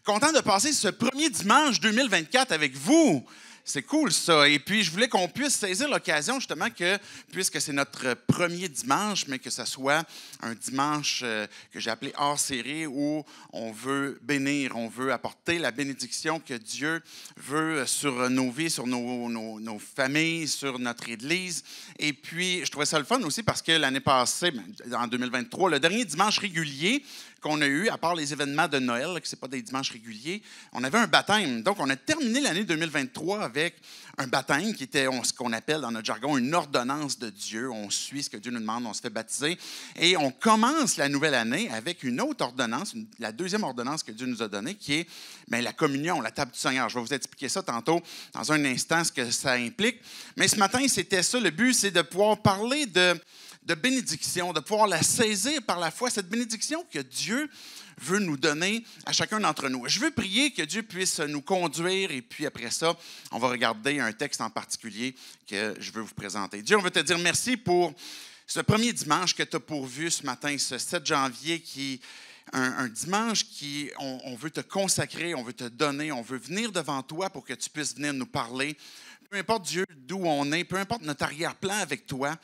Content de passer ce premier dimanche 2024 avec vous. C'est cool ça. Et puis, je voulais qu'on puisse saisir l'occasion justement que, puisque c'est notre premier dimanche, mais que ce soit un dimanche que j'ai appelé hors série où on veut bénir, on veut apporter la bénédiction que Dieu veut sur nos vies, sur nos familles, sur notre Église. Et puis, je trouvais ça le fun aussi parce que l'année passée, en 2023, le dernier dimanche régulier qu'on a eu, à part les événements de Noël, que ce n'est pas des dimanches réguliers, on avait un baptême. Donc, on a terminé l'année 2023 avec un baptême qui était ce qu'on appelle dans notre jargon une ordonnance de Dieu. On suit ce que Dieu nous demande, on se fait baptiser. Et on commence la nouvelle année avec une autre ordonnance, la deuxième ordonnance que Dieu nous a donnée, qui est la communion, la table du Seigneur. Je vais vous expliquer ça tantôt, dans un instant, ce que ça implique. Mais ce matin, c'était ça. Le but, c'est de pouvoir parler de bénédiction, de pouvoir la saisir par la foi, cette bénédiction que Dieu veut nous donner à chacun d'entre nous. Je veux prier que Dieu puisse nous conduire et puis après ça, on va regarder un texte en particulier que je veux vous présenter. Dieu, on veut te dire merci pour ce premier dimanche que tu as pourvu ce matin, ce 7 janvier qui un dimanche qui, on veut te consacrer, on veut te donner, on veut venir devant toi pour que tu puisses venir nous parler. Peu importe Dieu d'où on est, peu importe notre arrière-plan avec toi,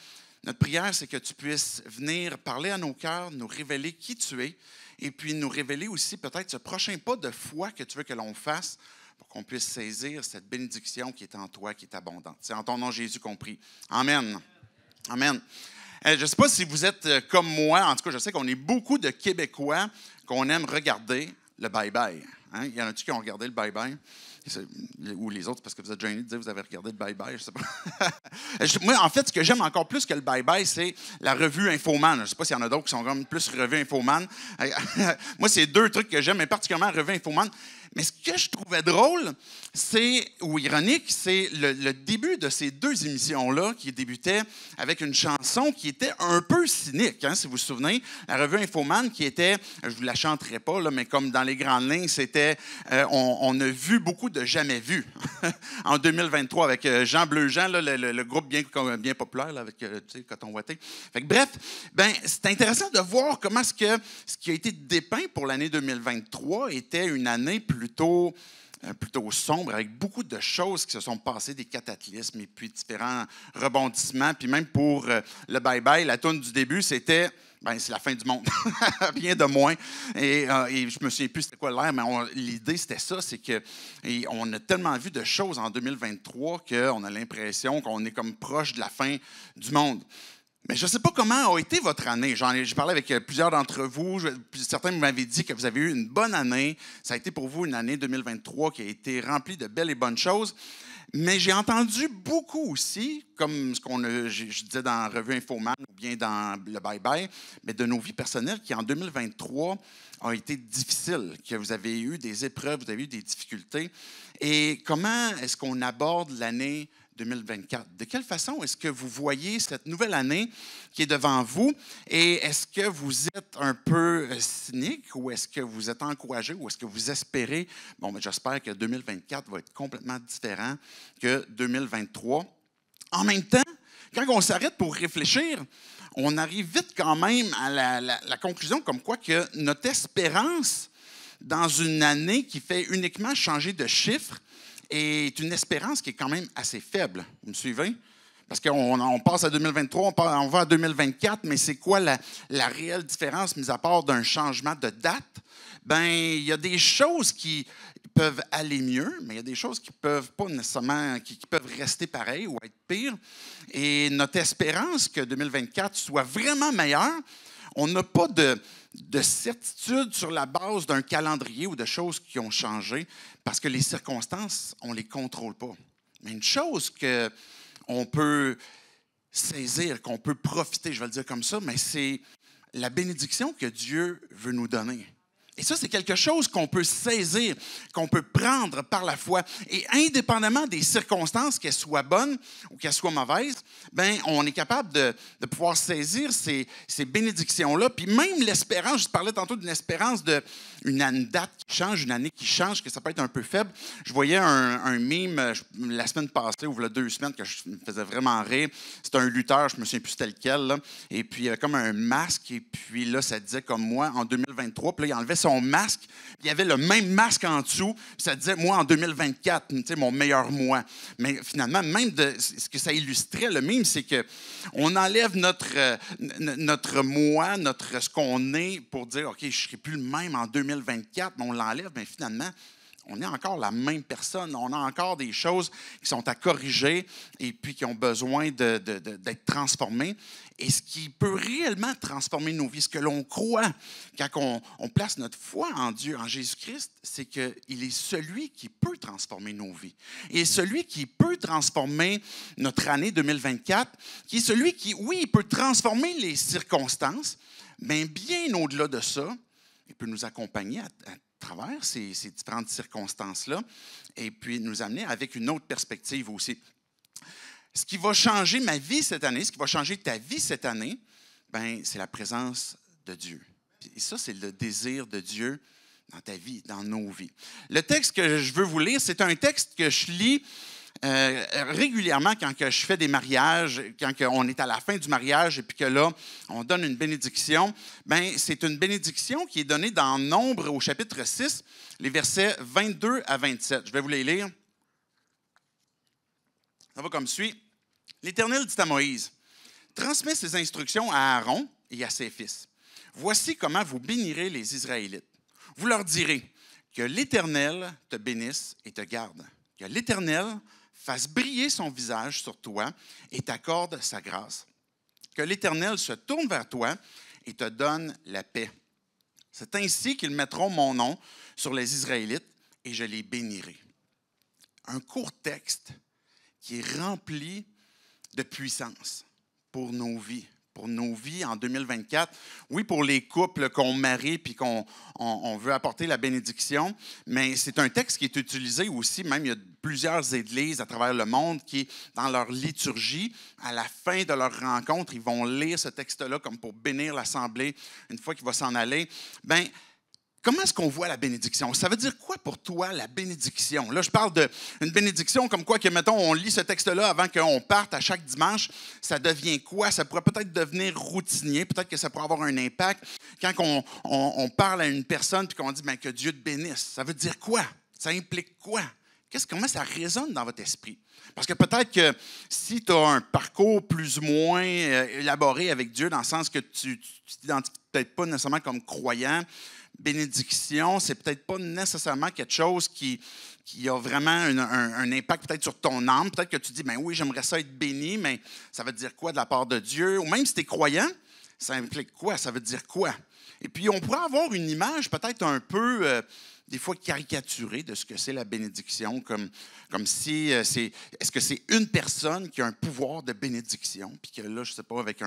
notre prière, c'est que tu puisses venir parler à nos cœurs, nous révéler qui tu es et puis nous révéler aussi peut-être ce prochain pas de foi que tu veux que l'on fasse pour qu'on puisse saisir cette bénédiction qui est en toi, qui est abondante. C'est en ton nom, Jésus, qu'on prie. Amen. Amen. Je ne sais pas si vous êtes comme moi, en tout cas, je sais qu'on est beaucoup de Québécois qu'on aime regarder le bye-bye. Hein? Il y en a-tu qui ont regardé le bye-bye? Ou les autres, parce que vous êtes gênés de dire que vous avez regardé le bye-bye, je sais pas. Moi, en fait, ce que j'aime encore plus que le bye-bye, c'est la revue Infoman. Je ne sais pas s'il y en a d'autres qui sont comme plus revue Infoman. Moi, c'est deux trucs que j'aime, mais particulièrement la revue Infoman. Mais ce que je trouvais drôle, ou ironique, c'est le début de ces deux émissions-là qui débutaient avec une chanson qui était un peu cynique, hein, si vous vous souvenez. La revue Infoman qui était, je ne vous la chanterai pas, là, mais comme dans les grandes lignes, c'était on a vu beaucoup de jamais vu en 2023 avec Jean Bleu-Jean, le groupe bien populaire là, avec Coton Ouaté. Fait que, bref, c'est intéressant de voir comment ce qui a été dépeint pour l'année 2023 était une année plutôt sombre, avec beaucoup de choses qui se sont passées, des cataclysmes et puis différents rebondissements. Puis même pour le bye-bye, la toune du début, c'était c'est la fin du monde, rien de moins. Et je me souviens plus c'était quoi l'air, mais l'idée c'était ça, c'est qu'on a tellement vu de choses en 2023 qu'on a l'impression qu'on est comme proche de la fin du monde. Mais je ne sais pas comment a été votre année. J'ai parlé avec plusieurs d'entre vous. Certains m'avaient dit que vous avez eu une bonne année. Ça a été pour vous une année 2023 qui a été remplie de belles et bonnes choses. Mais j'ai entendu beaucoup aussi, comme je disais dans la revue Infoman ou bien dans le Bye-Bye, mais de nos vies personnelles qui, en 2023, ont été difficiles, que vous avez eu des épreuves, vous avez eu des difficultés. Et comment est-ce qu'on aborde l'année 2024? De quelle façon est-ce que vous voyez cette nouvelle année qui est devant vous? Et est-ce que vous êtes un peu cynique ou est-ce que vous êtes encouragé ou est-ce que vous espérez? J'espère que 2024 va être complètement différent que 2023. En même temps, quand on s'arrête pour réfléchir, on arrive vite quand même à la conclusion comme quoi que notre espérance dans une année qui fait uniquement changer de chiffre est une espérance qui est quand même assez faible. Vous me suivez? Parce qu'on passe à 2023, on va à 2024, mais c'est quoi la réelle différence, mis à part d'un changement de date? Il y a des choses qui peuvent aller mieux, mais il y a des choses qui peuvent pas nécessairement, qui peuvent rester pareilles ou être pires. Et notre espérance que 2024 soit vraiment meilleur, on n'a pas de certitude sur la base d'un calendrier ou de choses qui ont changé parce que les circonstances, on ne les contrôle pas. Mais une chose qu'on peut saisir, qu'on peut profiter, je vais le dire comme ça, mais c'est la bénédiction que Dieu veut nous donner. Et ça, c'est quelque chose qu'on peut saisir, qu'on peut prendre par la foi. Et indépendamment des circonstances, qu'elles soient bonnes ou qu'elles soient mauvaises, on est capable de pouvoir saisir ces bénédictions-là. Puis même l'espérance, je parlais tantôt d'une espérance d'une date qui change, une année qui change, que ça peut être un peu faible. Je voyais un meme la semaine passée, ou il y a 2 semaines, que je me faisais vraiment rire. C'était un lutteur, je ne me souviens plus c'était lequel, là. Et puis il y avait comme un masque, et puis là, ça disait comme moi, en 2023, puis là, il enlevait son son masque. Il y avait le même masque en dessous. Ça disait, moi, en 2024, tu sais, mon meilleur moi. Mais finalement, même ce que ça illustrait, le mime, c'est qu'on enlève notre moi, ce qu'on est, pour dire, OK, je ne serai plus le même en 2024, mais on l'enlève, mais finalement, on est encore la même personne. On a encore des choses qui sont à corriger et puis qui ont besoin d'être transformées. Et ce qui peut réellement transformer nos vies, ce que l'on croit quand on place notre foi en Dieu, en Jésus-Christ, c'est qu'il est celui qui peut transformer nos vies. Et celui qui peut transformer notre année 2024, qui est celui qui, oui, il peut transformer les circonstances, mais bien au-delà de ça, il peut nous accompagner à travers ces différentes circonstances-là et puis nous amener avec une autre perspective aussi. Ce qui va changer ma vie cette année, ce qui va changer ta vie cette année, ben, c'est la présence de Dieu. Et ça, c'est le désir de Dieu dans ta vie, dans nos vies. Le texte que je veux vous lire, c'est un texte que je lis régulièrement quand que je fais des mariages, quand on est à la fin du mariage et puis que là, on donne une bénédiction, ben, c'est une bénédiction qui est donnée dans Nombre au chapitre 6, les versets 22 à 27. Je vais vous les lire. Ça va comme suit. L'Éternel dit à Moïse, « Transmets ces instructions à Aaron et à ses fils. Voici comment vous bénirez les Israélites. Vous leur direz que l'Éternel te bénisse et te garde, que l'Éternel fasse briller son visage sur toi et t'accorde sa grâce. Que l'Éternel se tourne vers toi et te donne la paix. C'est ainsi qu'ils mettront mon nom sur les Israélites et je les bénirai. » Un court texte qui est rempli de puissance pour nos vies en 2024. Oui, pour les couples qu'on marie puis qu'on veut apporter la bénédiction, mais c'est un texte qui est utilisé aussi, même il y a plusieurs églises à travers le monde qui, dans leur liturgie, à la fin de leur rencontre, ils vont lire ce texte-là comme pour bénir l'assemblée une fois qu'il va s'en aller. Bien, comment est-ce qu'on voit la bénédiction? Ça veut dire quoi pour toi, la bénédiction? Là, je parle d'une bénédiction comme quoi que, mettons, on lit ce texte-là avant qu'on parte à chaque dimanche. Ça devient quoi? Ça pourrait peut-être devenir routinier. Peut-être que ça pourrait avoir un impact. Quand on parle à une personne et qu'on dit que Dieu te bénisse, ça veut dire quoi? Ça implique quoi? Comment ça résonne dans votre esprit? Parce que peut-être que si tu as un parcours plus ou moins élaboré avec Dieu, dans le sens que tu ne t'identifies peut-être pas nécessairement comme croyant, bénédiction, c'est peut-être pas nécessairement quelque chose qui a vraiment un impact peut-être sur ton âme. Peut-être que tu dis, oui, j'aimerais ça être béni, mais ça veut dire quoi de la part de Dieu? Ou même si tu es croyant, ça implique quoi? Ça veut dire quoi? Et puis, on pourrait avoir une image peut-être un peu, des fois, caricaturée de ce que c'est la bénédiction, comme si est-ce que c'est une personne qui a un pouvoir de bénédiction, puis que là, je ne sais pas, avec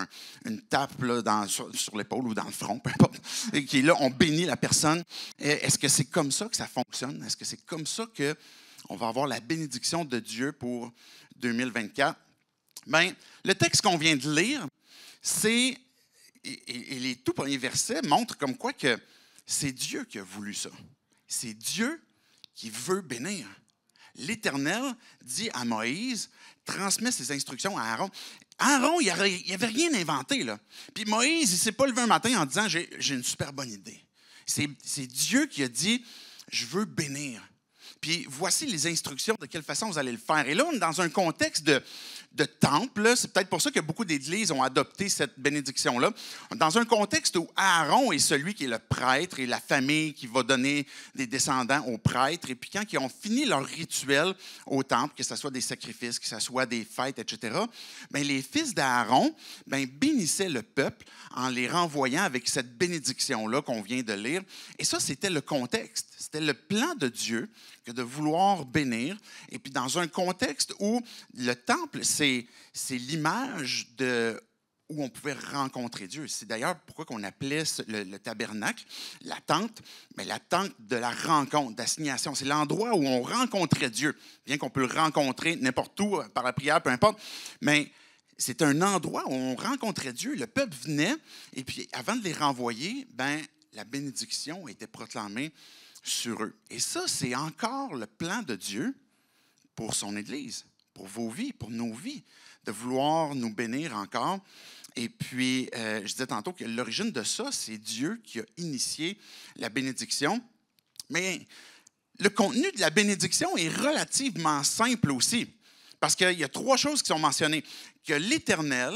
une tape là, sur l'épaule ou dans le front, peu importe, et qui là, on bénit la personne. Est-ce que c'est comme ça que ça fonctionne? Est-ce que c'est comme ça qu'on va avoir la bénédiction de Dieu pour 2024? Bien, le texte qu'on vient de lire, c'est... Et les tout premiers versets montrent comme quoi que c'est Dieu qui a voulu ça. C'est Dieu qui veut bénir. L'Éternel dit à Moïse, transmet ses instructions à Aaron. Aaron, il n'avait rien inventé, là. Puis Moïse, il ne s'est pas levé un matin en disant, j'ai une super bonne idée. C'est Dieu qui a dit, je veux bénir. Puis voici les instructions de quelle façon vous allez le faire. Et là, on est dans un contexte de temple. C'est peut-être pour ça que beaucoup d'églises ont adopté cette bénédiction-là. Dans un contexte où Aaron est celui qui est le prêtre et la famille qui va donner des descendants au prêtre. Et puis quand ils ont fini leur rituel au temple, que ce soit des sacrifices, que ce soit des fêtes, etc., bien, les fils d'Aaron bénissaient le peuple en les renvoyant avec cette bénédiction-là qu'on vient de lire. Et ça, c'était le contexte. C'était le plan de Dieu que de vouloir bénir. Et puis dans un contexte où le temple, c'est l'image où on pouvait rencontrer Dieu. C'est d'ailleurs pourquoi on appelait le tabernacle, la tente de la rencontre, d'assignation. C'est l'endroit où on rencontrait Dieu. Bien qu'on peut le rencontrer n'importe où, par la prière, peu importe, mais c'est un endroit où on rencontrait Dieu. Le peuple venait, et puis avant de les renvoyer, la bénédiction était proclamée sur eux. Et ça, c'est encore le plan de Dieu pour son Église, pour vos vies, pour nos vies, de vouloir nous bénir encore. Et puis, je disais tantôt que l'origine de ça, c'est Dieu qui a initié la bénédiction. Mais le contenu de la bénédiction est relativement simple aussi, parce qu'il y a 3 choses qui sont mentionnées. Que l'Éternel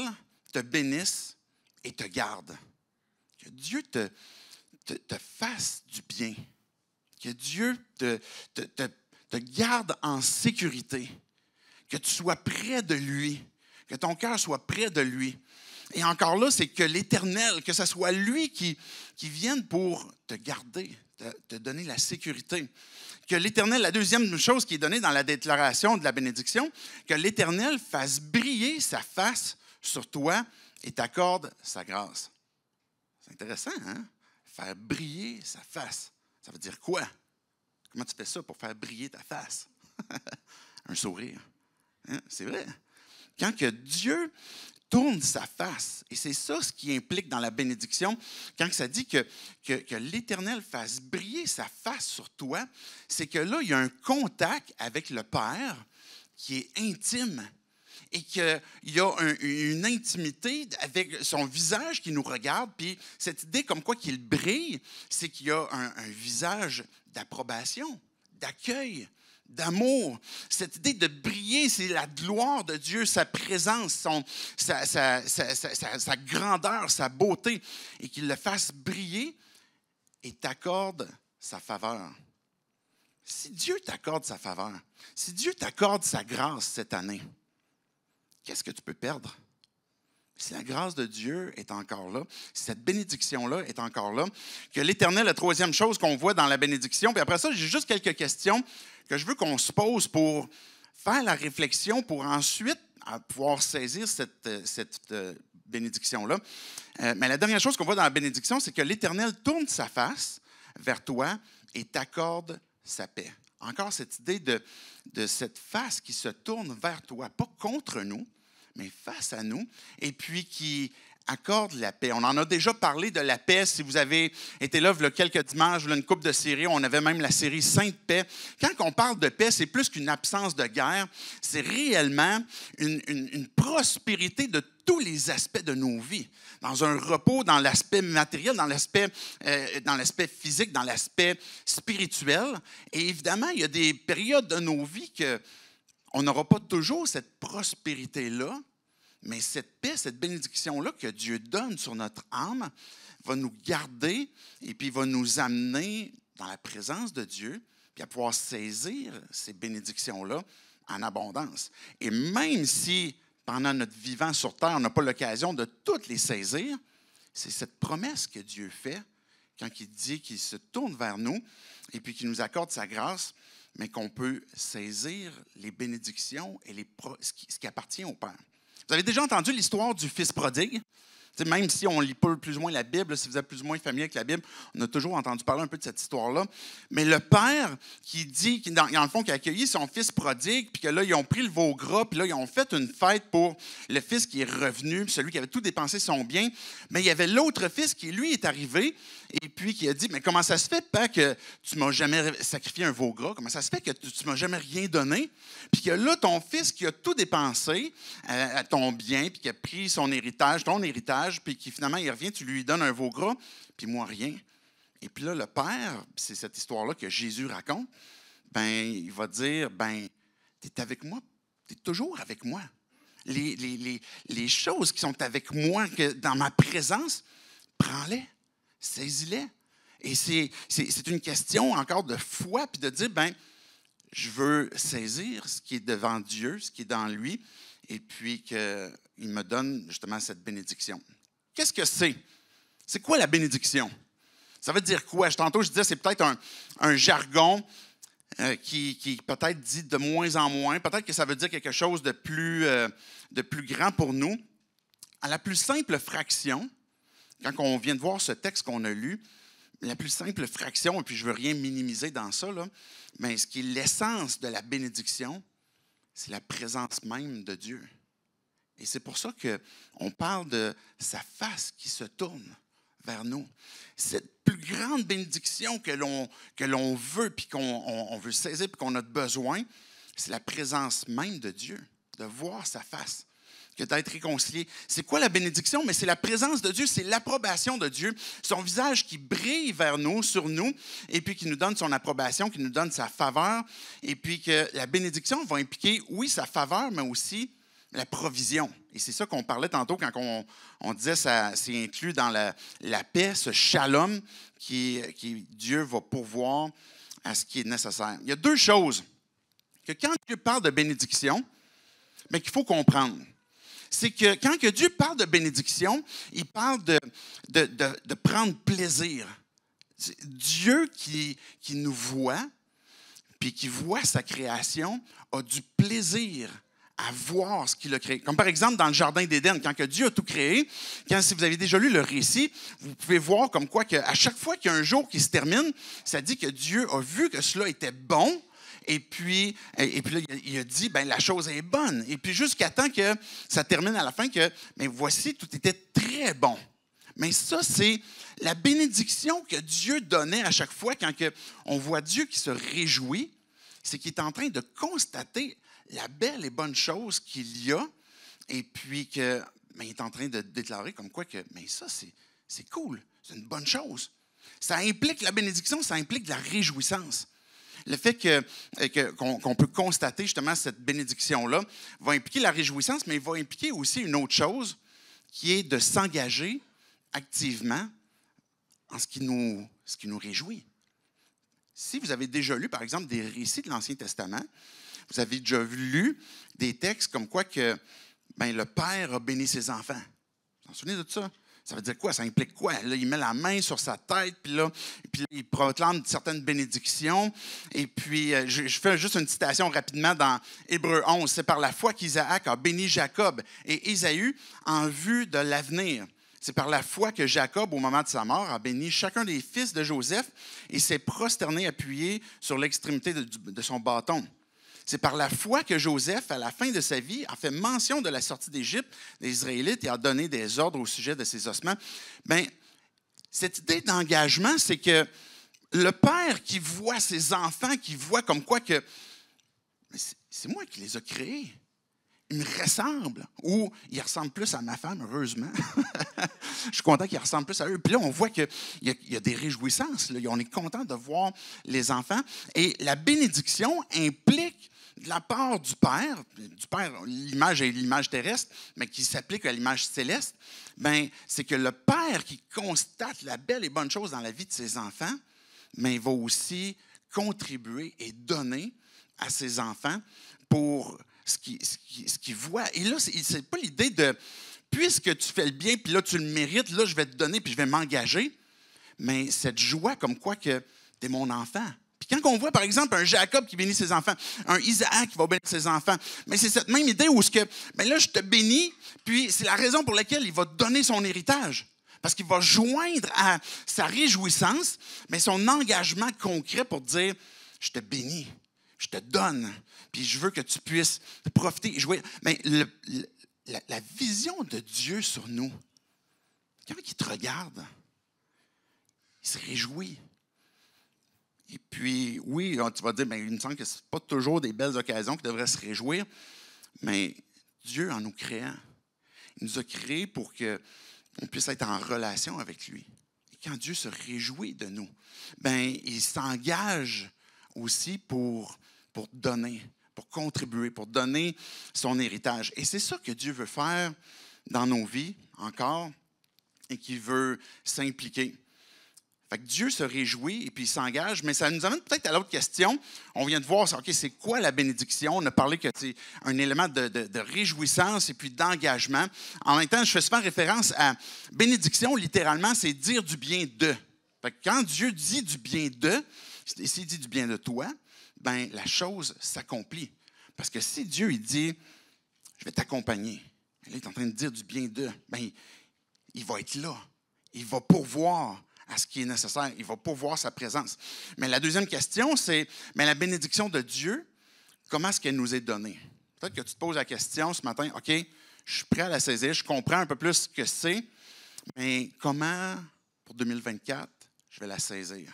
te bénisse et te garde. Que Dieu te fasse du bien. Que Dieu te garde en sécurité. Que tu sois près de lui. Que ton cœur soit près de lui. Et encore là, c'est que l'Éternel, que ce soit lui qui vienne pour te garder, te donner la sécurité. Que l'Éternel, la deuxième chose qui est donnée dans la déclaration de la bénédiction, que l'Éternel fasse briller sa face sur toi et t'accorde sa grâce. C'est intéressant, hein? Faire briller sa face. Ça veut dire quoi? Comment tu fais ça pour faire briller ta face? Un sourire. Hein? C'est vrai. Quand que Dieu tourne sa face, et c'est ça ce qui implique dans la bénédiction, quand ça dit que l'Éternel fasse briller sa face sur toi, c'est que là, il y a un contact avec le Père qui est intime et qu'il y a une intimité avec son visage qui nous regarde. Puis cette idée comme quoi qu'il brille, c'est qu'il y a un visage d'approbation, d'accueil, d'amour. Cette idée de briller, c'est la gloire de Dieu, sa présence, sa grandeur, sa beauté, et qu'il le fasse briller et t'accorde sa faveur. Si Dieu t'accorde sa faveur, si Dieu t'accorde sa grâce cette année, qu'est-ce que tu peux perdre? Si la grâce de Dieu est encore là, si cette bénédiction-là est encore là, que l'Éternel, la troisième chose qu'on voit dans la bénédiction, puis après ça, j'ai juste quelques questions que je veux qu'on se pose pour faire la réflexion, pour ensuite pouvoir saisir cette bénédiction-là. Mais la dernière chose qu'on voit dans la bénédiction, c'est que l'Éternel tourne sa face vers toi et t'accorde sa paix. Encore cette idée de cette face qui se tourne vers toi, pas contre nous, mais face à nous, et puis qui accorde la paix. On en a déjà parlé de la paix. Si vous avez été là il y a quelques dimanches, une couple de séries, on avait même la série Sainte Paix. Quand on parle de paix, c'est plus qu'une absence de guerre, c'est réellement une prospérité de tous les aspects de nos vies. Dans un repos, dans l'aspect matériel, dans l'aspect physique, dans l'aspect spirituel. Et évidemment, il y a des périodes de nos vies qu'on n'aura pas toujours cette prospérité-là, mais cette paix, cette bénédiction-là que Dieu donne sur notre âme va nous garder et puis va nous amener dans la présence de Dieu, puis à pouvoir saisir ces bénédictions-là en abondance. Et même si, pendant notre vivant sur terre, on n'a pas l'occasion de toutes les saisir, c'est cette promesse que Dieu fait quand il dit qu'il se tourne vers nous et puis qu'il nous accorde sa grâce, mais qu'on peut saisir les bénédictions et ce qui appartient au Père. Vous avez déjà entendu l'histoire du fils prodigue? Même si on lit pas plus ou moins la Bible, si vous êtes plus ou moins familier avec la Bible, on a toujours entendu parler un peu de cette histoire-là. Mais le père qui dit, dans le fond, qui a accueilli son fils prodigue, puis que là, ils ont pris le veau gras, puis là, ils ont fait une fête pour le fils qui est revenu, celui qui avait tout dépensé son bien. Mais il y avait l'autre fils qui, lui, est arrivé, et puis qui a dit, mais comment ça se fait, père, que tu m'as jamais sacrifié un veau gras? Comment ça se fait que tu m'as jamais rien donné? Puis que là, ton fils qui a tout dépensé à ton bien, puis qui a pris ton héritage, puis qui finalement, il revient, tu lui donnes un veau gras, puis moi, rien. Et puis là, le père, c'est cette histoire-là que Jésus raconte, ben il va dire, ben tu es avec moi, tu es toujours avec moi. Les choses qui sont avec moi, que dans ma présence, prends-les, saisis-les. Et c'est une question encore de foi, puis de dire, ben je veux saisir ce qui est devant Dieu, ce qui est dans lui, et puis qu'il me donne justement cette bénédiction. Qu'est-ce que c'est? C'est quoi la bénédiction? Ça veut dire quoi? Tantôt, je disais, c'est peut-être un jargon qui peut-être dit de moins en moins. Peut-être que ça veut dire quelque chose de plus grand pour nous. À la plus simple fraction, quand on vient de voir ce texte qu'on a lu, la plus simple fraction, et puis je ne veux rien minimiser dans ça, là, mais ce qui est l'essence de la bénédiction, c'est la présence même de Dieu. Et c'est pour ça qu'on parle de sa face qui se tourne vers nous. Cette plus grande bénédiction que l'on veut, puis qu'on veut saisir, puis qu'on a besoin, c'est la présence même de Dieu, de voir sa face, que d'être réconcilié. C'est quoi la bénédiction? Mais c'est la présence de Dieu, c'est l'approbation de Dieu, son visage qui brille vers nous, sur nous, et puis qui nous donne son approbation, qui nous donne sa faveur, et puis que la bénédiction va impliquer, oui, sa faveur, mais aussi la provision. Et c'est ça qu'on parlait tantôt quand on disait que c'est inclus dans la paix, ce shalom qui Dieu va pourvoir à ce qui est nécessaire. Il y a deux choses que quand Dieu parle de bénédiction, mais qu'il faut comprendre. C'est que quand que Dieu parle de bénédiction, il parle de prendre plaisir. Dieu qui nous voit, puis qui voit sa création, a du plaisir à voir ce qu'il a créé. Comme par exemple dans le Jardin d'Éden, quand que Dieu a tout créé, si vous avez déjà lu le récit, vous pouvez voir comme quoi qu'à chaque fois qu'il y a un jour qui se termine, ça dit que Dieu a vu que cela était bon, et puis là, il a dit, ben la chose est bonne. Et puis jusqu'à temps que ça termine à la fin, que ben, voici, tout était très bon. Mais ça, c'est la bénédiction que Dieu donnait à chaque fois quand on voit Dieu qui se réjouit, c'est qu'il est en train de constater la belle et bonne chose qu'il y a, et puis qu'il est en train de déclarer comme quoi que mais ça, c'est cool, c'est une bonne chose. Ça implique la bénédiction, ça implique de la réjouissance. Le fait qu'on peut constater justement cette bénédiction-là va impliquer la réjouissance, mais il va impliquer aussi une autre chose qui est de s'engager activement en ce qui nous réjouit. Si vous avez déjà lu, par exemple, des récits de l'Ancien Testament, vous avez déjà lu des textes comme quoi que le Père a béni ses enfants. Vous vous en souvenez de ça? Ça veut dire quoi? Ça implique quoi? Là, il met la main sur sa tête, puis là, il proclame certaines bénédictions. Et puis, je fais juste une citation rapidement dans Hébreux 11. C'est par la foi qu'Isaac a béni Jacob et Ésaü en vue de l'avenir. C'est par la foi que Jacob, au moment de sa mort, a béni chacun des fils de Joseph et s'est prosterné appuyé sur l'extrémité de son bâton. C'est par la foi que Joseph, à la fin de sa vie, a fait mention de la sortie d'Égypte des Israélites et a donné des ordres au sujet de ses ossements. Bien, cette idée d'engagement, c'est que le père qui voit ses enfants, qui voit comme quoi que c'est moi qui les ai créés. Ils me ressemblent, ou ils ressemblent plus à ma femme, heureusement. Je suis content qu'ils ressemblent plus à eux. Puis là, on voit qu'il y a des réjouissances. Là. On est content de voir les enfants. Et la bénédiction implique de la part du Père, l'image est l'image terrestre, mais qui s'applique à l'image céleste, c'est que le Père qui constate la belle et bonne chose dans la vie de ses enfants, il va aussi contribuer et donner à ses enfants pour ce qu'il voit. Et là, ce n'est pas l'idée de, puisque tu fais le bien, puis là, tu le mérites, là, je vais te donner, puis je vais m'engager. Mais cette joie comme quoi que tu es mon enfant. Puis quand on voit, par exemple, un Jacob qui bénit ses enfants, un Isaac qui va bénir ses enfants, mais c'est cette même idée où là, je te bénis, puis c'est la raison pour laquelle il va te donner son héritage. Parce qu'il va joindre à sa réjouissance, mais son engagement concret pour dire, je te bénis, je te donne, puis je veux que tu puisses profiter et jouer. Mais la vision de Dieu sur nous, quand il te regarde, il se réjouit. Et puis, oui, tu vas dire, il me semble que ce n'est pas toujours des belles occasions qui devraient se réjouir, mais Dieu, en nous créant, il nous a créés pour qu'on puisse être en relation avec lui. Et quand Dieu se réjouit de nous, il s'engage aussi pour donner, pour contribuer, pour donner son héritage. Et c'est ça que Dieu veut faire dans nos vies encore et qu'il veut s'impliquer. Fait que Dieu se réjouit et puis il s'engage, mais ça nous amène peut-être à l'autre question. On vient de voir, OK, c'est quoi la bénédiction? On a parlé que c'est un élément de réjouissance et puis d'engagement. En même temps, je fais souvent référence à bénédiction, littéralement, c'est dire du bien de. Fait que quand Dieu dit du bien de, s'il dit du bien de toi, la chose s'accomplit. Parce que si Dieu il dit, je vais t'accompagner, là, il est en train de dire du bien de, il va être là. Il va pourvoir à ce qui est nécessaire. Il va pourvoir sa présence. Mais la deuxième question, c'est, la bénédiction de Dieu, comment est-ce qu'elle nous est donnée? Peut-être que tu te poses la question ce matin, OK, je suis prêt à la saisir, je comprends un peu plus ce que c'est, mais comment, pour 2024, je vais la saisir?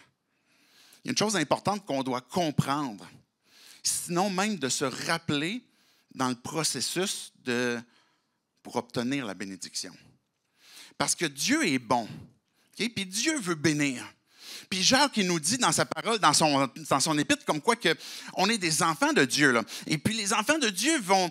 Il y a une chose importante qu'on doit comprendre, sinon même de se rappeler dans le processus pour obtenir la bénédiction. Parce que Dieu est bon, okay? Puis Dieu veut bénir. Puis Jacques, il nous dit dans sa parole, dans son épître, comme quoi que on est des enfants de Dieu. Là. Et puis les enfants de Dieu vont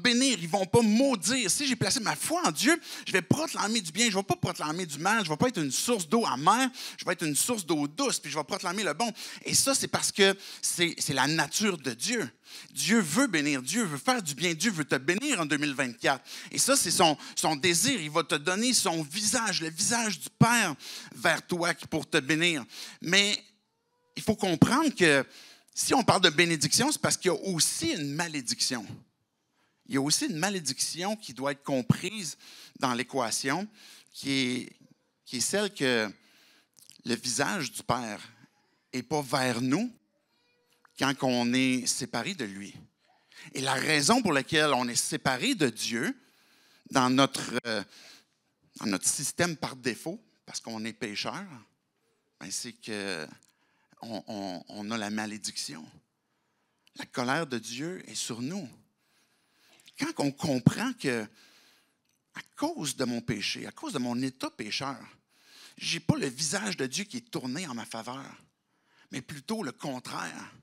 bénir, ils ne vont pas maudire. Si j'ai placé ma foi en Dieu, je vais proclamer du bien, je ne vais pas proclamer du mal, je ne vais pas être une source d'eau amère, je vais être une source d'eau douce, puis je vais proclamer le bon. Et ça, c'est parce que c'est la nature de Dieu. Dieu veut bénir, Dieu veut faire du bien, Dieu veut te bénir en 2024. Et ça, c'est son désir. Il va te donner son visage, le visage du Père vers toi pour te bénir. Mais il faut comprendre que si on parle de bénédiction, c'est parce qu'il y a aussi une malédiction. Il y a aussi une malédiction qui doit être comprise dans l'équation, qui est celle que le visage du Père n'est pas vers nous, quand on est séparé de lui. Et la raison pour laquelle on est séparé de Dieu dans notre système par défaut, parce qu'on est pécheur, ben c'est qu'on a la malédiction. La colère de Dieu est sur nous. Quand on comprend que, à cause de mon péché, à cause de mon état pécheur, je n'ai pas le visage de Dieu qui est tourné en ma faveur, mais plutôt le contraire.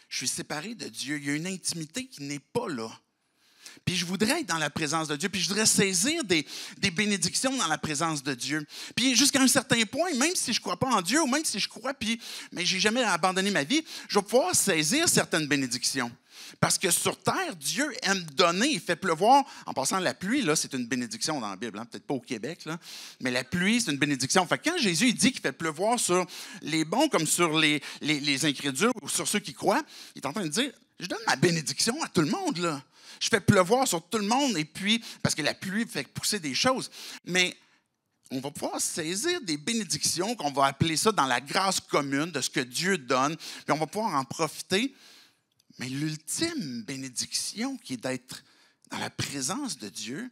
Je suis séparé de Dieu. Il y a une intimité qui n'est pas là. Puis je voudrais être dans la présence de Dieu, puis je voudrais saisir des bénédictions dans la présence de Dieu. Puis jusqu'à un certain point, même si je ne crois pas en Dieu, ou même si je crois, mais je n'ai jamais abandonné ma vie, je vais pouvoir saisir certaines bénédictions. Parce que sur terre, Dieu aime donner, il fait pleuvoir. En passant, la pluie, là, c'est une bénédiction dans la Bible, hein? Peut-être pas au Québec, là, mais la pluie, c'est une bénédiction. Fait que quand Jésus il dit qu'il fait pleuvoir sur les bons comme sur les incrédules ou sur ceux qui croient, il est en train de dire, je donne ma bénédiction à tout le monde, là. Je fais pleuvoir sur tout le monde, et puis, parce que la pluie fait pousser des choses. Mais on va pouvoir saisir des bénédictions, qu'on va appeler ça dans la grâce commune de ce que Dieu donne, puis on va pouvoir en profiter. Mais l'ultime bénédiction, qui est d'être dans la présence de Dieu,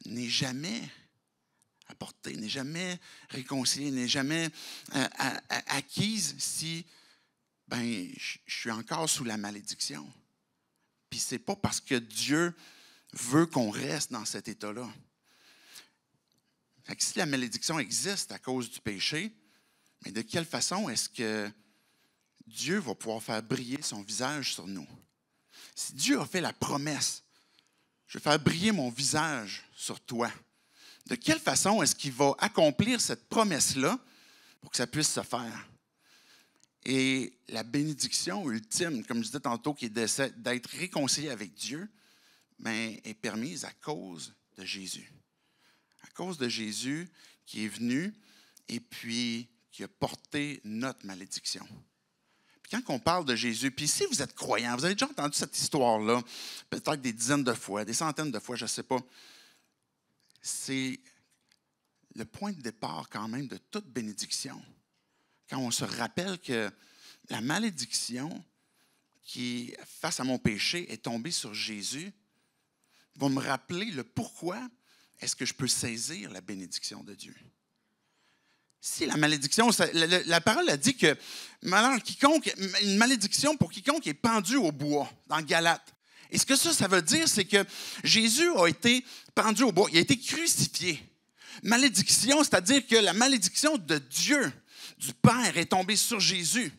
n'est jamais apportée, n'est jamais réconciliée, n'est jamais acquise si je suis encore sous la malédiction. Puis ce n'est pas parce que Dieu veut qu'on reste dans cet état-là. Fait que si la malédiction existe à cause du péché, mais de quelle façon est-ce que Dieu va pouvoir faire briller son visage sur nous? Si Dieu a fait la promesse, je vais faire briller mon visage sur toi, de quelle façon est-ce qu'il va accomplir cette promesse-là pour que ça puisse se faire? Et la bénédiction ultime, comme je disais tantôt, qui est d'être réconcilié avec Dieu, est permise à cause de Jésus. À cause de Jésus qui est venu et puis qui a porté notre malédiction. Puis quand on parle de Jésus, puis si vous êtes croyant, vous avez déjà entendu cette histoire-là, peut-être des dizaines de fois, des centaines de fois, je ne sais pas. C'est le point de départ quand même de toute bénédiction. Quand on se rappelle que la malédiction qui, face à mon péché, est tombée sur Jésus, va me rappeler le pourquoi est-ce que je peux saisir la bénédiction de Dieu. Si la malédiction, la parole a dit que malheur quiconque, une malédiction pour quiconque est pendu au bois, dans Galates. Et ce que ça veut dire, c'est que Jésus a été pendu au bois, il a été crucifié. Malédiction, c'est-à-dire que la malédiction de Dieu, du Père, est tombée sur Jésus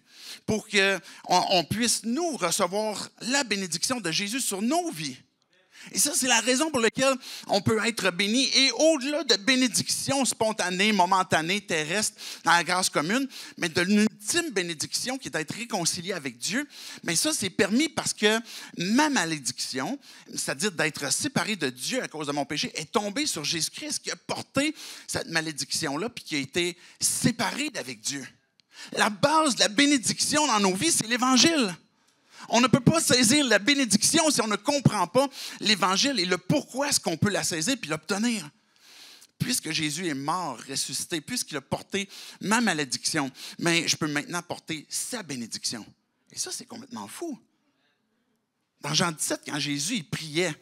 pour qu'on puisse, nous, recevoir la bénédiction de Jésus sur nos vies. Et ça, c'est la raison pour laquelle on peut être béni. Et au-delà de bénédictions spontanées, momentanées, terrestres, dans la grâce commune, mais de l'ultime bénédiction qui est d'être réconcilié avec Dieu, mais ça, c'est permis parce que ma malédiction, c'est-à-dire d'être séparé de Dieu à cause de mon péché, est tombée sur Jésus-Christ qui a porté cette malédiction-là puis qui a été séparé d'avec Dieu. La base de la bénédiction dans nos vies, c'est l'Évangile. On ne peut pas saisir la bénédiction si on ne comprend pas l'Évangile et le pourquoi est-ce qu'on peut la saisir puis l'obtenir. Puisque Jésus est mort, ressuscité, puisqu'il a porté ma malédiction, mais je peux maintenant porter sa bénédiction. Et ça, c'est complètement fou. Dans Jean 17, quand Jésus il priait,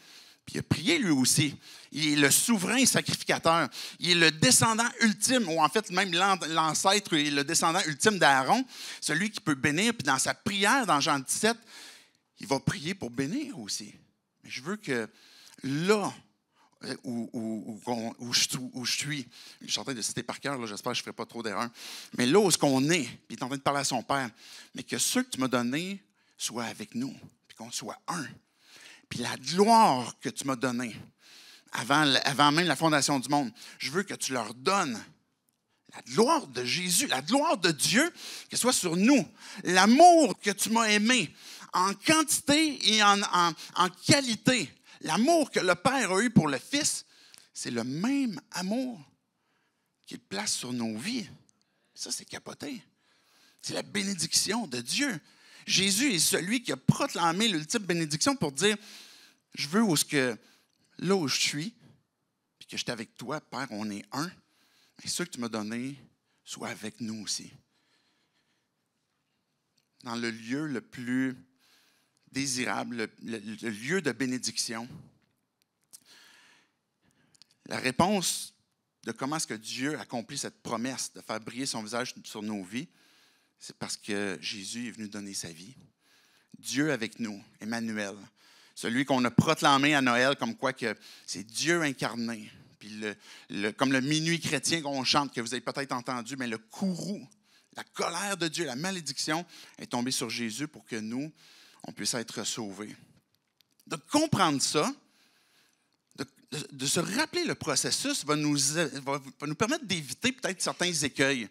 puis il a prié lui aussi, il est le souverain sacrificateur, il est le descendant ultime, ou en fait même l'ancêtre, il est le descendant ultime d'Aaron, celui qui peut bénir, puis dans sa prière dans Jean 17, il va prier pour bénir aussi. Mais je veux que là où je suis, je suis en train de citer par cœur, là, j'espère que je ne ferai pas trop d'erreurs, mais là où est-ce qu'on est, puis il est en train de parler à son Père, mais que ceux que tu m'as donnés soient avec nous, puis qu'on soit un. Puis la gloire que tu m'as donnée avant même la fondation du monde, je veux que tu leur donnes la gloire de Jésus, la gloire de Dieu, qu'elle soit sur nous. L'amour que tu m'as aimé en quantité et en qualité. L'amour que le Père a eu pour le Fils, c'est le même amour qu'il place sur nos vies. Ça, c'est capoté. C'est la bénédiction de Dieu. Jésus est celui qui a proclamé l'ultime bénédiction pour dire, je veux là où je suis, puis que je suis avec toi, Père, on est un, et ceux que tu m'as donnés soient avec nous aussi. Dans le lieu le plus désirable, le lieu de bénédiction. La réponse de comment est-ce que Dieu accomplit cette promesse de faire briller son visage sur nos vies, c'est parce que Jésus est venu donner sa vie. Dieu avec nous, Emmanuel, celui qu'on a proclamé à Noël comme quoi que c'est Dieu incarné. Puis comme le minuit chrétien qu'on chante, que vous avez peut-être entendu, mais le courroux, la colère de Dieu, la malédiction est tombée sur Jésus pour que nous, on puisse être sauvés. De comprendre ça, de se rappeler le processus va nous permettre d'éviter peut-être certains écueils.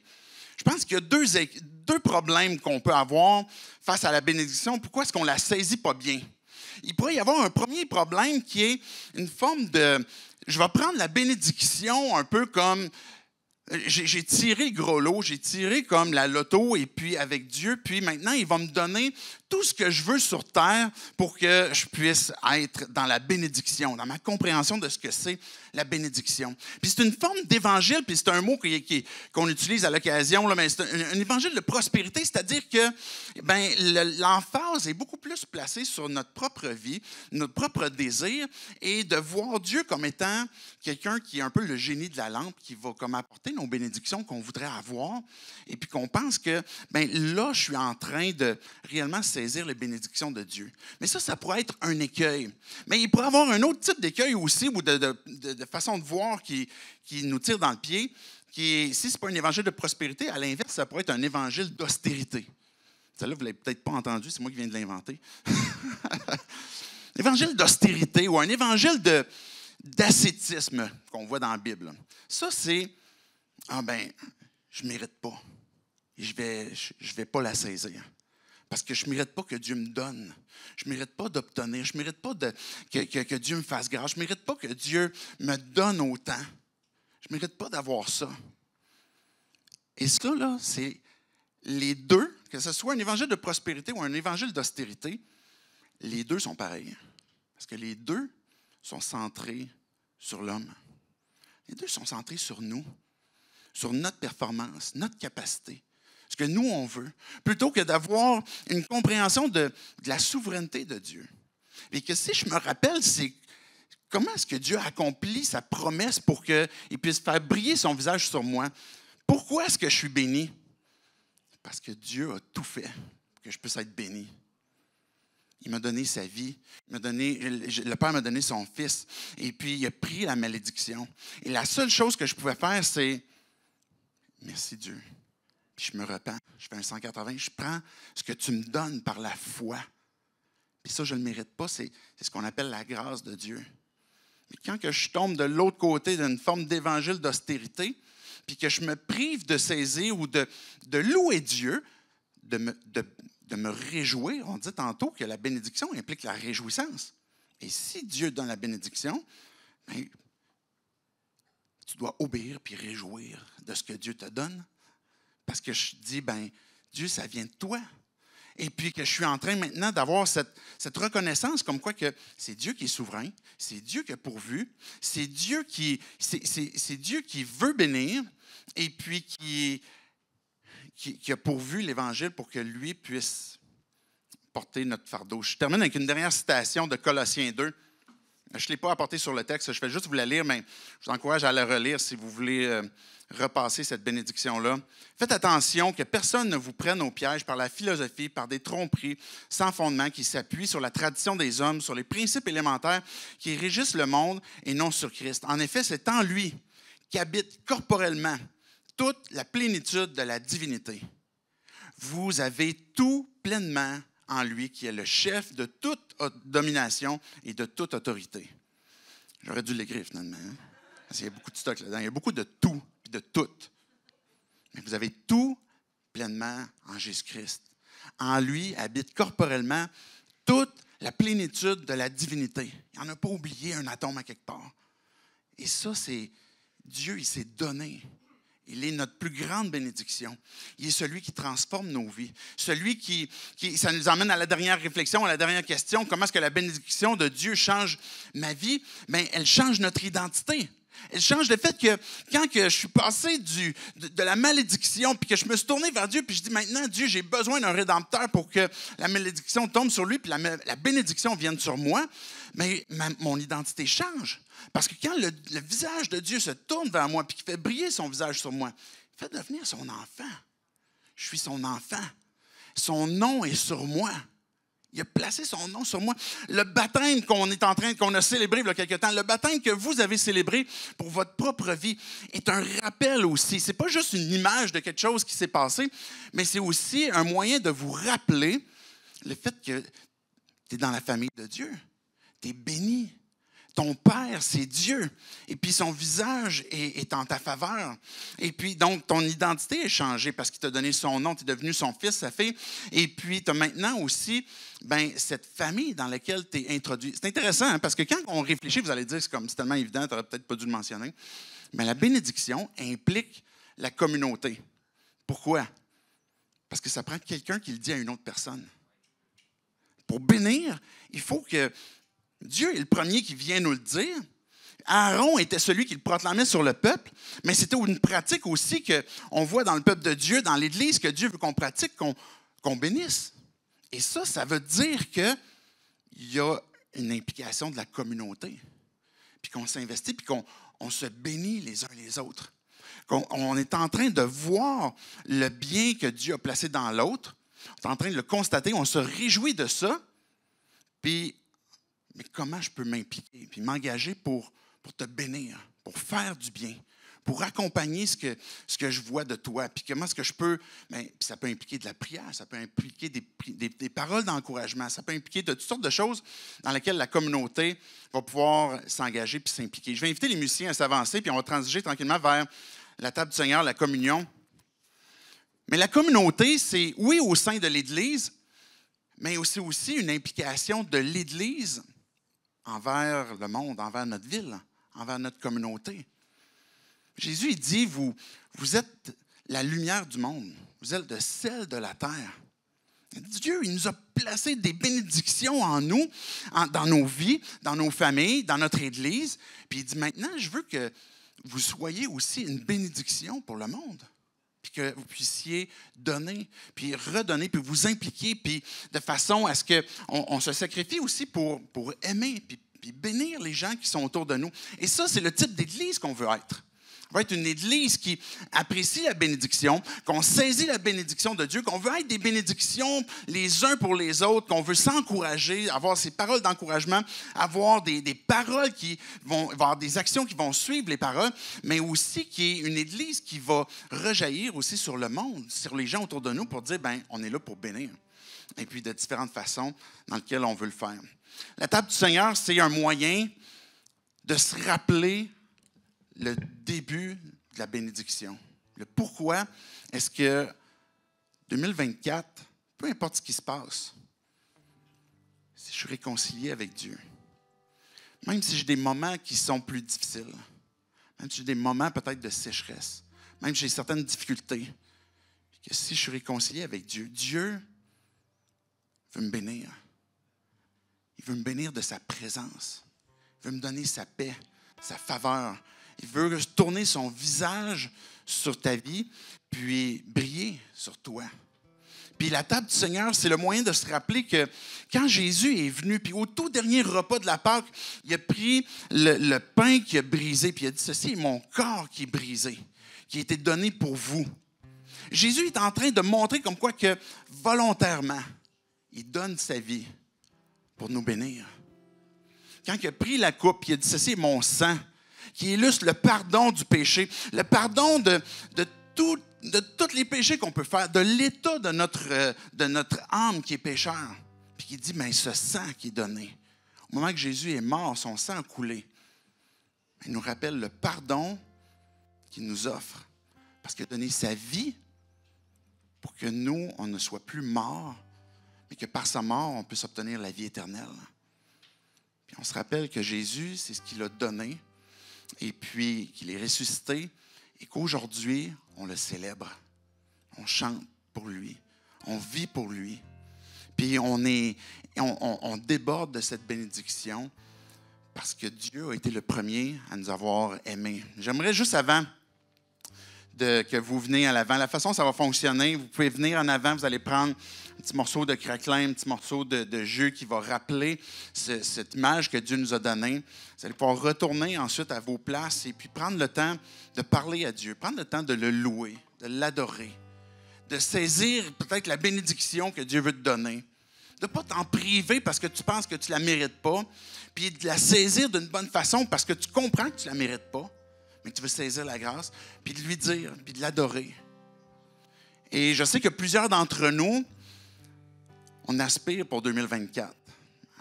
Je pense qu'il y a deux problèmes qu'on peut avoir face à la bénédiction. Pourquoi est-ce qu'on ne la saisit pas bien? Il pourrait y avoir un premier problème qui est une forme de... Je vais prendre la bénédiction un peu comme... J'ai tiré le gros lot, j'ai tiré comme la loto et puis avec Dieu, puis maintenant il va me donner tout ce que je veux sur terre pour que je puisse être dans la bénédiction, dans ma compréhension de ce que c'est la bénédiction. Puis c'est une forme d'évangile, puis c'est un mot qu'on utilise à l'occasion, là, mais c'est un évangile de prospérité, c'est-à-dire que l'emphase est beaucoup plus placée sur notre propre vie, notre propre désir, et de voir Dieu comme étant quelqu'un qui est un peu le génie de la lampe, qui va comme apporter nos bénédictions qu'on voudrait avoir, et puis qu'on pense que, là, je suis en train de réellement saisir les bénédictions de Dieu. Mais ça pourrait être un écueil. Mais il pourrait y avoir un autre type d'écueil aussi, ou de façon de voir qui nous tire dans le pied, qui est, si ce n'est pas un évangile de prospérité, à l'inverse, ça pourrait être un évangile d'austérité. Celle-là, vous ne l'avez peut-être pas entendu, c'est moi qui viens de l'inventer. Évangile d'austérité ou un évangile d'ascétisme qu'on voit dans la Bible. Ça, c'est, je ne mérite pas. Je vais pas la saisir. Parce que je ne mérite pas que Dieu me donne. Je ne mérite pas d'obtenir. Je ne mérite pas que Dieu me fasse grâce. Je ne mérite pas que Dieu me donne autant. Je ne mérite pas d'avoir ça. Et ça, là, c'est les deux, que ce soit un évangile de prospérité ou un évangile d'austérité, les deux sont pareils. Parce que les deux sont centrés sur l'homme. Les deux sont centrés sur nous, sur notre performance, notre capacité, ce que nous, on veut, plutôt que d'avoir une compréhension de la souveraineté de Dieu. Et que si je me rappelle, c'est comment est-ce que Dieu accomplit sa promesse pour qu'il puisse faire briller son visage sur moi? Pourquoi est-ce que je suis béni? Parce que Dieu a tout fait pour que je puisse être béni. Il m'a donné sa vie. Le Père m'a donné son Fils. Et puis, il a pris la malédiction. Et la seule chose que je pouvais faire, c'est merci Dieu. Puis je me repens. Je fais un 180. Je prends ce que tu me donnes par la foi. Puis ça, je ne le mérite pas. C'est ce qu'on appelle la grâce de Dieu. Mais quand que je tombe de l'autre côté d'une forme d'évangile d'austérité, puis que je me prive de saisir ou de louer Dieu, de me réjouir. On dit tantôt que la bénédiction implique la réjouissance. Et si Dieu donne la bénédiction, tu dois obéir puis réjouir de ce que Dieu te donne. Parce que je dis, Dieu, ça vient de toi. Et puis que je suis en train maintenant d'avoir cette reconnaissance comme quoi que c'est Dieu qui est souverain, c'est Dieu qui a pourvu, c'est Dieu qui veut bénir et puis qui a pourvu l'Évangile pour que lui puisse porter notre fardeau. Je termine avec une dernière citation de Colossiens 2. Je ne l'ai pas apporté sur le texte, je vais juste vous la lire, mais je vous encourage à la relire si vous voulez repasser cette bénédiction-là. Faites attention que personne ne vous prenne au piège par la philosophie, par des tromperies sans fondement qui s'appuient sur la tradition des hommes, sur les principes élémentaires qui régissent le monde et non sur Christ. En effet, c'est en lui qu'habite corporellement toute la plénitude de la divinité. Vous avez tout pleinement en lui qui est le chef de toute domination et de toute autorité. J'aurais dû l'écrire finalement. Hein? Parce qu'il y a beaucoup de stock là-dedans. Il y a beaucoup de tout et de tout. Mais vous avez tout pleinement en Jésus-Christ. En lui habite corporellement toute la plénitude de la divinité. Il n'en a pas oublié un atome à quelque part. Et ça, c'est Dieu, il s'est donné. Il est notre plus grande bénédiction. Il est celui qui transforme nos vies. Celui qui ça nous emmène à la dernière réflexion, à la dernière question. Comment est-ce que la bénédiction de Dieu change ma vie? Bien, elle change notre identité. Elle change le fait que quand que je suis passé de la malédiction, puis que je me suis tourné vers Dieu, puis je dis maintenant, Dieu, j'ai besoin d'un rédempteur pour que la malédiction tombe sur lui, puis la bénédiction vienne sur moi, mais mon identité change. Parce que quand le visage de Dieu se tourne vers moi, puis qu'il fait briller son visage sur moi, il fait devenir son enfant. Je suis son enfant. Son nom est sur moi. Il a placé son nom sur moi. Le baptême qu'on a célébré il y a quelque temps, le baptême que vous avez célébré pour votre propre vie est un rappel aussi. Ce n'est pas juste une image de quelque chose qui s'est passé, mais c'est aussi un moyen de vous rappeler le fait que tu es dans la famille de Dieu. Tu es béni. Ton Père, c'est Dieu. Et puis, son visage est en ta faveur. Et puis, donc, ton identité est changée parce qu'il t'a donné son nom. Tu es devenu son fils, sa fille. Et puis, tu as maintenant aussi cette famille dans laquelle tu es introduit. C'est intéressant, hein, parce que quand on réfléchit, vous allez dire, c'est tellement évident, tu n'aurais peut-être pas dû le mentionner. Mais la bénédiction implique la communauté. Pourquoi? Parce que ça prend quelqu'un qui le dit à une autre personne. Pour bénir, il faut que Dieu est le premier qui vient nous le dire. Aaron était celui qui le proclamait sur le peuple, mais c'était une pratique aussi qu'on voit dans le peuple de Dieu, dans l'Église, que Dieu veut qu'on pratique, qu'on bénisse. Et ça veut dire qu'il y a une implication de la communauté, puis qu'on s'investit, puis qu'on se bénit les uns les autres. On est en train de voir le bien que Dieu a placé dans l'autre. On est en train de le constater, on se réjouit de ça, puis mais comment je peux m'impliquer puis m'engager pour te bénir, pour faire du bien, pour accompagner ce que je vois de toi. Puis comment est-ce que je peux... Bien, ça peut impliquer de la prière, ça peut impliquer des paroles d'encouragement, ça peut impliquer de toutes sortes de choses dans lesquelles la communauté va pouvoir s'engager puis s'impliquer. Je vais inviter les musiciens à s'avancer, puis on va transiger tranquillement vers la table du Seigneur, la communion. Mais la communauté, c'est, oui, au sein de l'Église, mais c'est aussi une implication de l'Église envers le monde, envers notre ville, envers notre communauté. Jésus, il dit, vous êtes la lumière du monde, vous êtes le sel de la terre. Dieu, il nous a placé des bénédictions en nous, dans nos vies, dans nos familles, dans notre Église. Puis il dit, maintenant, je veux que vous soyez aussi une bénédiction pour le monde. Puis que vous puissiez donner, puis redonner, puis vous impliquer, puis de façon à ce qu'on se sacrifie aussi pour aimer, puis bénir les gens qui sont autour de nous. Et ça, c'est le type d'Église qu'on veut être. On veut être une Église qui apprécie la bénédiction, qu'on saisit la bénédiction de Dieu, qu'on veut être des bénédictions les uns pour les autres, qu'on veut s'encourager, avoir ces paroles d'encouragement, avoir des paroles qui vont avoir des actions qui vont suivre les paroles, mais aussi qui est une Église qui va rejaillir aussi sur le monde, sur les gens autour de nous pour dire, bien, on est là pour bénir. Et puis de différentes façons dans lesquelles on veut le faire. La table du Seigneur, c'est un moyen de se rappeler le début de la bénédiction. Le pourquoi est-ce que 2024, peu importe ce qui se passe, si je suis réconcilié avec Dieu, même si j'ai des moments qui sont plus difficiles, même si j'ai des moments peut-être de sécheresse, même si j'ai certaines difficultés, que si je suis réconcilié avec Dieu, Dieu veut me bénir. Il veut me bénir de sa présence. Il veut me donner sa paix, sa faveur. Il veut tourner son visage sur ta vie, puis briller sur toi. Puis la table du Seigneur, c'est le moyen de se rappeler que quand Jésus est venu, puis au tout dernier repas de la Pâque, il a pris le pain qui a brisé, puis il a dit, ceci est mon corps qui est brisé, qui a été donné pour vous. Jésus est en train de montrer comme quoi que volontairement, il donne sa vie pour nous bénir. Quand il a pris la coupe, il a dit, ceci est mon sang, qui illustre le pardon du péché, le pardon de tous les péchés qu'on peut faire, de l'état de notre âme qui est pécheur. Puis il dit, mais ce sang qui est donné, au moment que Jésus est mort, son sang a coulé. Il nous rappelle le pardon qu'il nous offre, parce qu'il a donné sa vie pour que nous, on ne soit plus morts, mais que par sa mort, on puisse obtenir la vie éternelle. Puis on se rappelle que Jésus, c'est ce qu'il a donné, et puis qu'il est ressuscité, et qu'aujourd'hui, on le célèbre. On chante pour lui. On vit pour lui. Puis on déborde de cette bénédiction parce que Dieu a été le premier à nous avoir aimés. J'aimerais juste avant que vous venez à l'avant, la façon dont ça va fonctionner, vous pouvez venir en avant, vous allez prendre un petit morceau de craquelin, un petit morceau de jus qui va rappeler cette image que Dieu nous a donnée. Vous allez pouvoir retourner ensuite à vos places et puis prendre le temps de parler à Dieu, prendre le temps de le louer, de l'adorer, de saisir peut-être la bénédiction que Dieu veut te donner, de ne pas t'en priver parce que tu penses que tu ne la mérites pas, puis de la saisir d'une bonne façon parce que tu comprends que tu ne la mérites pas, mais que tu veux saisir la grâce, puis de lui dire, puis de l'adorer. Et je sais que plusieurs d'entre nous, on aspire pour 2024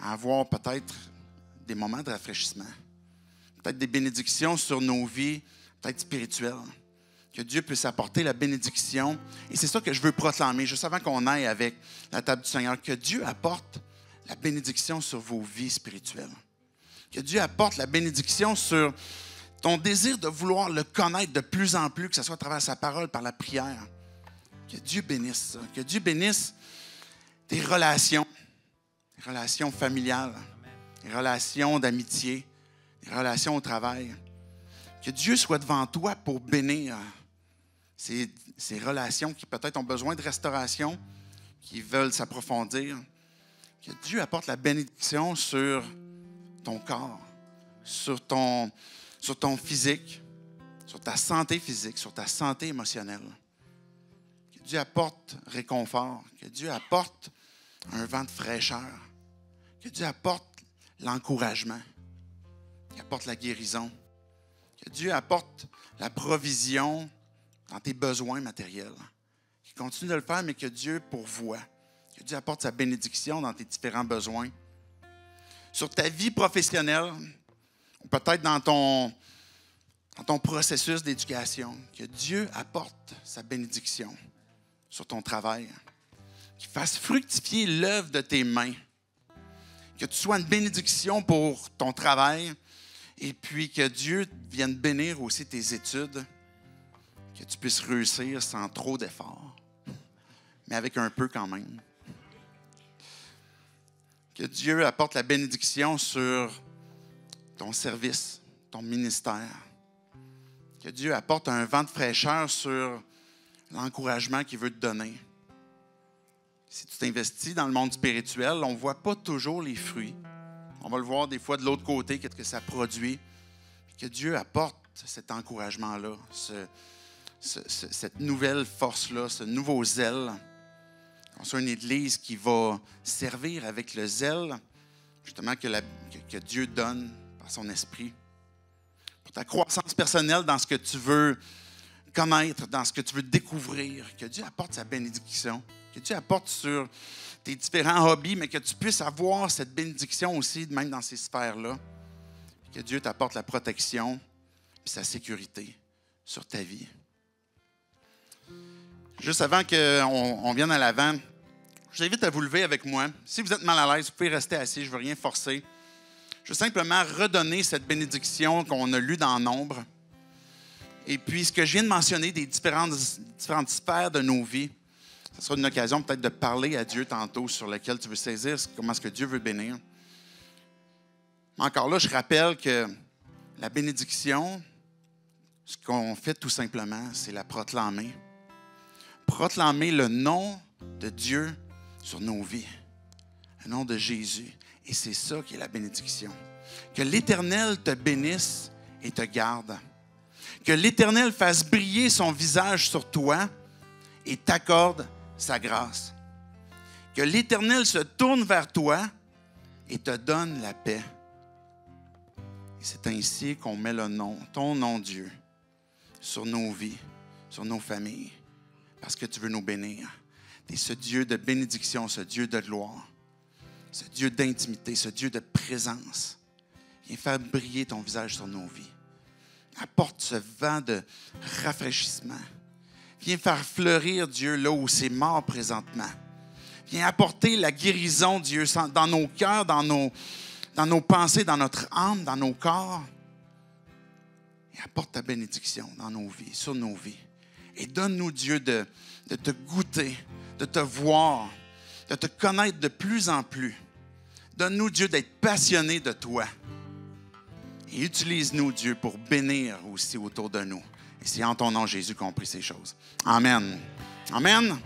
à avoir peut-être des moments de rafraîchissement, peut-être des bénédictions sur nos vies, peut-être spirituelles, que Dieu puisse apporter la bénédiction. Et c'est ça que je veux proclamer, juste avant qu'on aille avec la table du Seigneur, que Dieu apporte la bénédiction sur vos vies spirituelles, que Dieu apporte la bénédiction sur ton désir de vouloir le connaître de plus en plus, que ce soit à travers sa parole, par la prière. Que Dieu bénisse ça. Que Dieu bénisse tes relations familiales, tes relations d'amitié, tes relations au travail. Que Dieu soit devant toi pour bénir ces relations qui peut-être ont besoin de restauration, qui veulent s'approfondir. Que Dieu apporte la bénédiction sur ton corps, sur ton physique, sur ta santé physique, sur ta santé émotionnelle. Que Dieu apporte réconfort, que Dieu apporte un vent de fraîcheur, que Dieu apporte l'encouragement, qu'il apporte la guérison, que Dieu apporte la provision dans tes besoins matériels, qu'il continue de le faire, mais que Dieu pourvoie, que Dieu apporte sa bénédiction dans tes différents besoins. Sur ta vie professionnelle, ou peut-être dans ton processus d'éducation, que Dieu apporte sa bénédiction sur ton travail, qu'il fasse fructifier l'œuvre de tes mains, que tu sois une bénédiction pour ton travail, et puis que Dieu vienne bénir aussi tes études, que tu puisses réussir sans trop d'efforts, mais avec un peu quand même. Que Dieu apporte la bénédiction sur ton service, ton ministère. Que Dieu apporte un vent de fraîcheur sur l'encouragement qu'il veut te donner. Si tu t'investis dans le monde spirituel, on ne voit pas toujours les fruits. On va le voir des fois de l'autre côté, qu'est-ce que ça produit. Que Dieu apporte cet encouragement-là, cette nouvelle force-là, ce nouveau zèle. On soit une Église qui va servir avec le zèle, justement, que Dieu donne par son esprit. Pour ta croissance personnelle dans ce que tu veux connaître, dans ce que tu veux découvrir, que Dieu apporte sa bénédiction, que Dieu apporte sur tes différents hobbies, mais que tu puisses avoir cette bénédiction aussi, même dans ces sphères-là. Que Dieu t'apporte la protection et sa sécurité sur ta vie. Juste avant qu'on vienne à l'avant, je vous invite à vous lever avec moi. Si vous êtes mal à l'aise, vous pouvez rester assis, je ne veux rien forcer. Je veux simplement redonner cette bénédiction qu'on a lue dans Nombre. Et puis, ce que je viens de mentionner des différentes sphères de nos vies, ce sera une occasion peut-être de parler à Dieu tantôt sur laquelle tu veux saisir, comment est-ce que Dieu veut bénir. Mais encore là, je rappelle que la bénédiction, ce qu'on fait tout simplement, c'est la proclamer. Proclamer le nom de Dieu sur nos vies. Le nom de Jésus. Et c'est ça qui est la bénédiction. Que l'Éternel te bénisse et te garde. Que l'Éternel fasse briller son visage sur toi et t'accorde sa grâce. Que l'Éternel se tourne vers toi et te donne la paix. Et c'est ainsi qu'on met le nom, ton nom Dieu, sur nos vies, sur nos familles, parce que tu veux nous bénir. Tu es ce Dieu de bénédiction, ce Dieu de gloire, ce Dieu d'intimité, ce Dieu de présence. Viens faire briller ton visage sur nos vies. Apporte ce vent de rafraîchissement. Viens faire fleurir, Dieu, là où c'est mort présentement. Viens apporter la guérison, Dieu, dans nos cœurs, dans nos pensées, dans notre âme, dans nos corps. Et apporte ta bénédiction dans nos vies, sur nos vies. Et donne-nous, Dieu, de te goûter, de te voir, de te connaître de plus en plus. Donne-nous, Dieu, d'être passionnés de toi. Et utilise-nous, Dieu, pour bénir aussi autour de nous. Et c'est en ton nom, Jésus, qu'on prie ces choses. Amen. Amen.